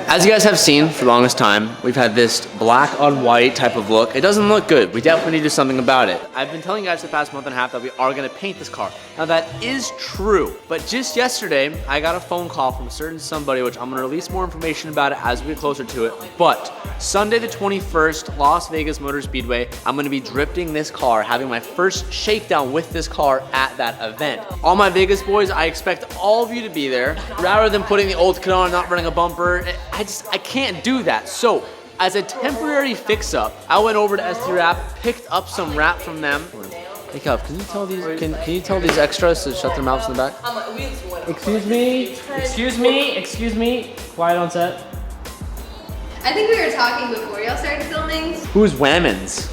As you guys have seen for the longest time, we've had this black on white type of look. It doesn't look good. We definitely need to do something about it. I've been telling you guys the past month and a half that we are gonna paint this car. Now that is true, but just yesterday, I got a phone call from a certain somebody, which I'm gonna release more information about it as we get closer to it. But Sunday the 21st, Las Vegas Motor Speedway, I'm gonna be drifting this car, having my first shakedown with this car at that event. All my Vegas boys, I expect all of you to be there. Rather than putting the old kit on and not running a bumper, I can't do that. So as a temporary fix-up, I went over to SD Wrap, picked up some wrap from them. Hey Kev, can you tell these extras to shut their mouths in the back? Excuse me. Quiet on set. I think we were talking before y'all started filming. Who's Whammons?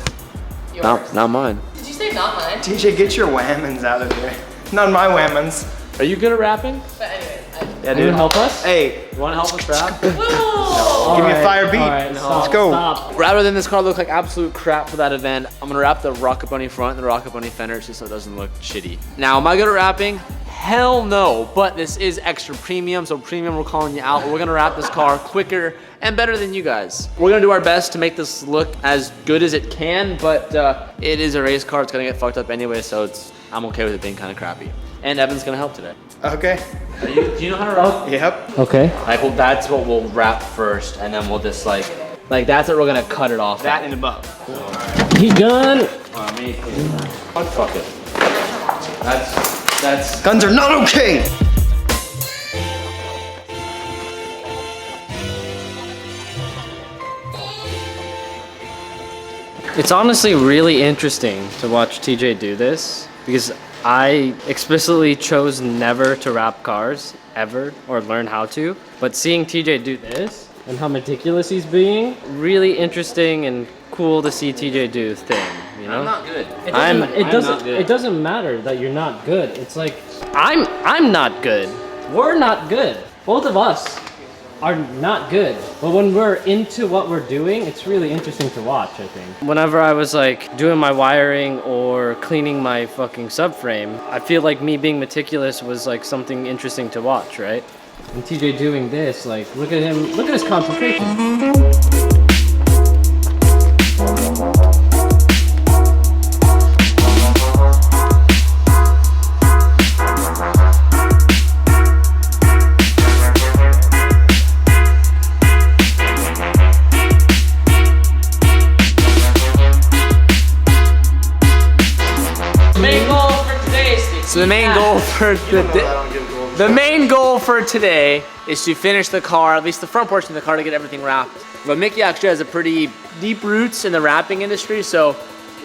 Not mine. Did you say not mine? TJ, get your whammons out of here. Not my whammons. Are you good at rapping? But anyways, Yeah, Can you help us? Hey, You wanna help us rap? give me a fire beat. All right, Let's go. Stop. Rather than this car look like absolute crap for that event, I'm gonna wrap the Rocket Bunny front and the Rocket Bunny fenders just so it doesn't look shitty. Now, am I good at rapping? Hell no, but this is extra premium, so premium, we're calling you out. We're gonna wrap this car quicker and better than you guys. We're gonna do our best to make this look as good as it can, but it is a race car. It's gonna get fucked up anyway, so I'm okay with it being kind of crappy. And Evan's gonna help today. Okay. Do you know how to rap? Yep. Okay. Like, well, that's what we'll wrap first, and then we'll just like that's what we're gonna cut it off. That and above. Heat gun. Fuck it. That's. Guns are not okay. It's honestly really interesting to watch TJ do this because I explicitly chose never to wrap cars ever or learn how to, but seeing TJ do this and how meticulous he's being, really interesting and cool to see TJ do his thing, you know? I'm not good. It doesn't matter that you're not good. It's like I'm not good. We're not good. Both of us are not good. But when we're into what we're doing, it's really interesting to watch, I think. Whenever I was like doing my wiring or cleaning my fucking subframe, I feel like me being meticulous was like something interesting to watch, right? And TJ doing this, like, look at him, look at his concentration. So the main goal for today is to finish the car, at least the front portion of the car, to get everything wrapped. But Mickey actually has a pretty deep roots in the wrapping industry, so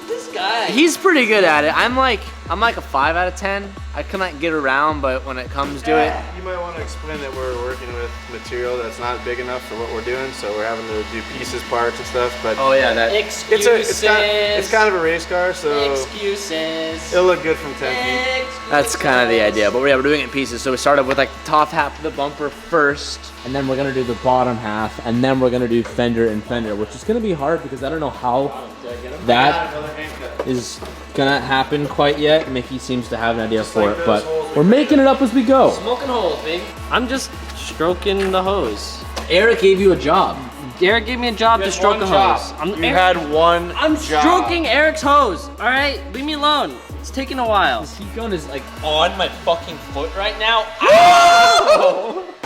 this guy, he's pretty good at it. I'm like a 5 out of 10. I cannot get around, but when it comes to it, You might want to explain that we're working with material that's not big enough for what we're doing, so we're having to do pieces, parts, and stuff. But oh yeah, that it's kind of a race car, so it'll look good from 10 feet. that's kind of the idea. But we're doing it in pieces. So we started with like the top half of the bumper first, and then we're gonna do the bottom half, and then we're gonna do fender and fender, which is gonna be hard because I don't know how that is gonna happen quite yet. Mickey seems to have an idea for it, but we're making it up as we go. Smoking holes, baby. I'm just stroking the hose. Eric gave you a job. Eric gave me a job to stroke a hose. I'm stroking Eric's hose. All right, leave me alone. It's taking a while. This heat gun is like on my fucking foot right now.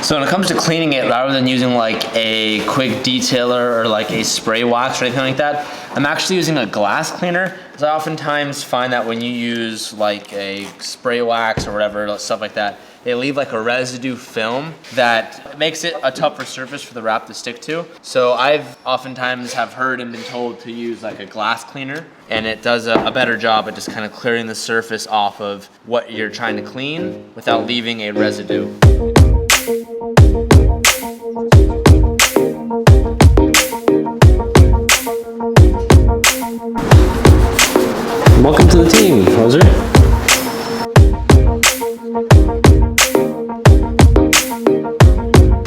So when it comes to cleaning it, rather than using like a quick detailer or like a spray wax or anything like that, I'm actually using a glass cleaner. Because I oftentimes find that when you use like a spray wax or whatever, stuff like that, they leave like a residue film that makes it a tougher surface for the wrap to stick to. So I've oftentimes have heard and been told to use like a glass cleaner, and it does a better job at just kind of clearing the surface off of what you're trying to clean without leaving a residue. Welcome to the team, Hoser.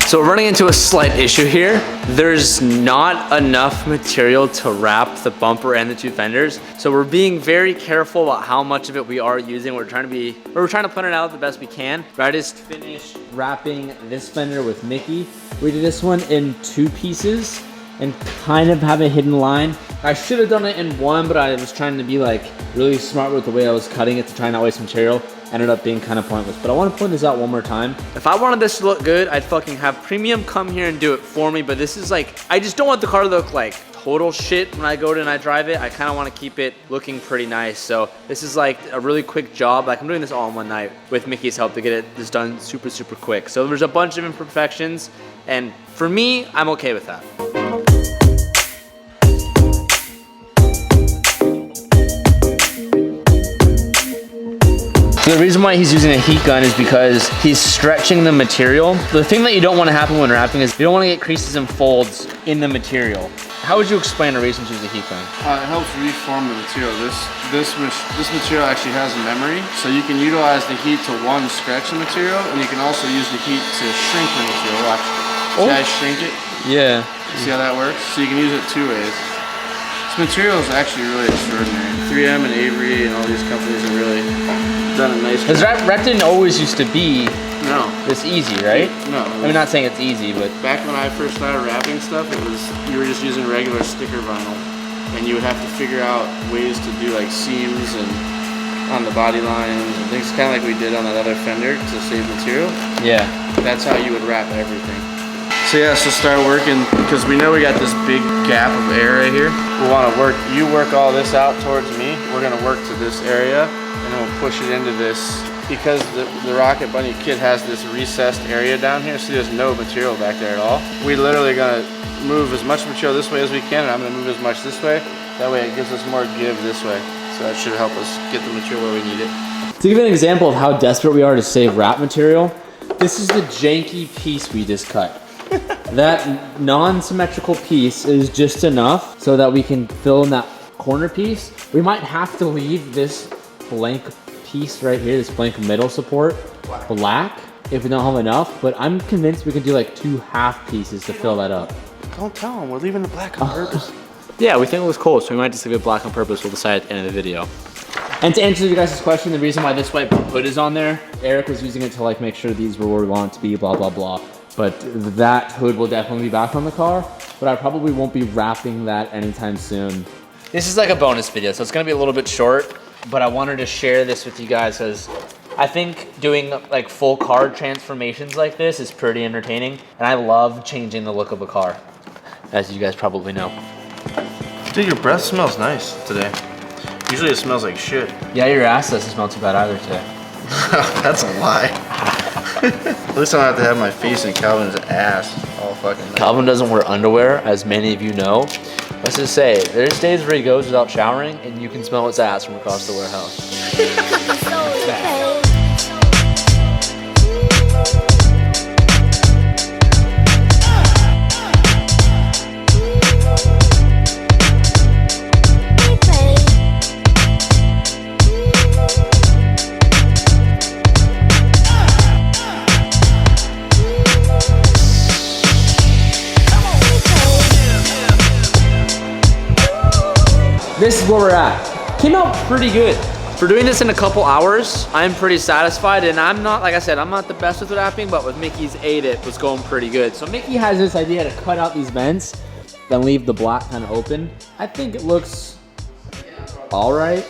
So we're running into a slight issue here. There's not enough material to wrap the bumper and the two fenders. So we're being very careful about how much of it we are using. We're trying to plan it out the best we can. But I just finished wrapping this fender with Mickey. We did this one in 2 pieces and kind of have a hidden line. I should have done it in 1, but I was trying to be like really smart with the way I was cutting it to try and not waste material. Ended up being kind of pointless, but I want to point this out one more time. If I wanted this to look good, I'd fucking have Premium come here and do it for me, but this is like, I just don't want the car to look like total shit when I go to and I drive it. I kind of want to keep it looking pretty nice. So this is like a really quick job. Like I'm doing this all in one night with Mickey's help to get this done super, super quick. So there's a bunch of imperfections, and for me, I'm okay with that. The reason why he's using a heat gun is because he's stretching the material. The thing that you don't want to happen when wrapping is you don't want to get creases and folds in the material. How would you explain the reason to use a heat gun? It helps reform the material. This material actually has a memory, so you can utilize the heat to stretch the material, and you can also use the heat to shrink the material. Watch. See how I shrink it? Yeah. See how that works? So you can use it 2 ways. This material is actually really extraordinary. 3M and Avery and all these companies have really done a nice job. Because wrap didn't always used to be No. this easy, right? No. I'm not saying it's easy, but Back when I first started wrapping stuff, you were just using regular sticker vinyl, and you would have to figure out ways to do like seams and on the body lines and things, kind of like we did on that other fender to save material. yeah. That's how you would wrap everything. So yeah, so start working, because we know we got this big gap of air right here. We want to work all this out towards me. We're going to work to this area, and then we'll push it into this. Because the Rocket Bunny kit has this recessed area down here, so there's no material back there at all. We literally going to move as much material this way as we can, and I'm going to move as much this way. That way it gives us more give this way. So that should help us get the material where we need it. To give you an example of how desperate we are to save wrap material, this is the janky piece we just cut. That non-symmetrical piece is just enough so that we can fill in that corner piece. We might have to leave this blank piece right here, this blank middle support, black if we don't have enough, but I'm convinced we can do like 2 half pieces to fill that up. Don't tell them, we're leaving the black on purpose. Yeah, we think it looks cool, so we might just leave it black on purpose. We'll decide at the end of the video. And to answer you guys' question, the reason why this white hood is on there, Eric was using it to like make sure these were where we want it to be, blah, blah, blah. But that hood will definitely be back on the car, but I probably won't be wrapping that anytime soon. This is like a bonus video, so it's gonna be a little bit short, but I wanted to share this with you guys because I think doing like full car transformations like this is pretty entertaining, and I love changing the look of a car, as you guys probably know. Dude, your breath smells nice today. Usually it smells like shit. Yeah, your ass doesn't smell too bad either today. That's a lie. At least I don't have to have my face in Calvin's ass all fucking night. Calvin doesn't wear underwear, as many of you know. Let's just say, there's days where he goes without showering and you can smell his ass from across the warehouse. This is where we're at. Came out pretty good. For doing this in a couple hours, I'm pretty satisfied, and I'm not, like I said, I'm not the best with wrapping, but with Mickey's aid, it was going pretty good. So Mickey has this idea to cut out these vents, then leave the black kind of open. I think it looks all right.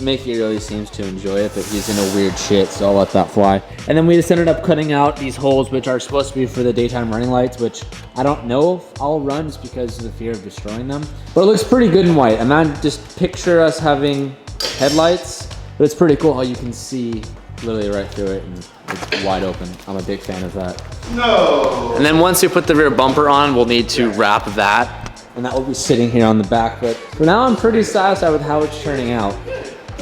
Mickey really seems to enjoy it, but he's in a weird shit, so I'll let that fly. And then we just ended up cutting out these holes, which are supposed to be for the daytime running lights, which I don't know if I'll run just because of the fear of destroying them. But it looks pretty good in white. And then just picture us having headlights, but it's pretty cool how you can see literally right through it and it's wide open. I'm a big fan of that. No! And then once we put the rear bumper on, we'll need to wrap that. And that will be sitting here on the back, but for now I'm pretty satisfied with how it's turning out.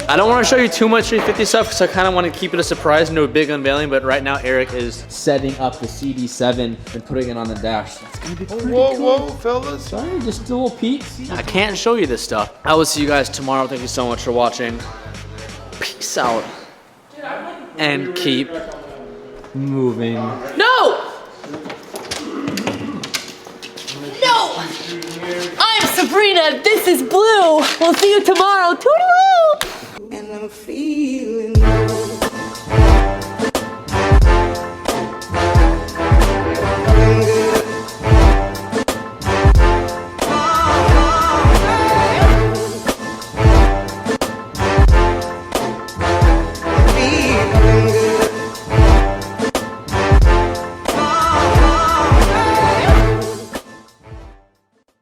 I don't want to show you too much 350 stuff because I kind of want to keep it a surprise and do a big unveiling, but right now Eric is setting up the CD7 and putting it on the dash. It's going to be pretty cool. Whoa, fellas. Sorry, just a little peek. I can't show you this stuff. I will see you guys tomorrow. Thank you so much for watching. Peace out. And keep moving. No! green and this is blue. We'll see you tomorrow. Toodaloo! And I'm feeling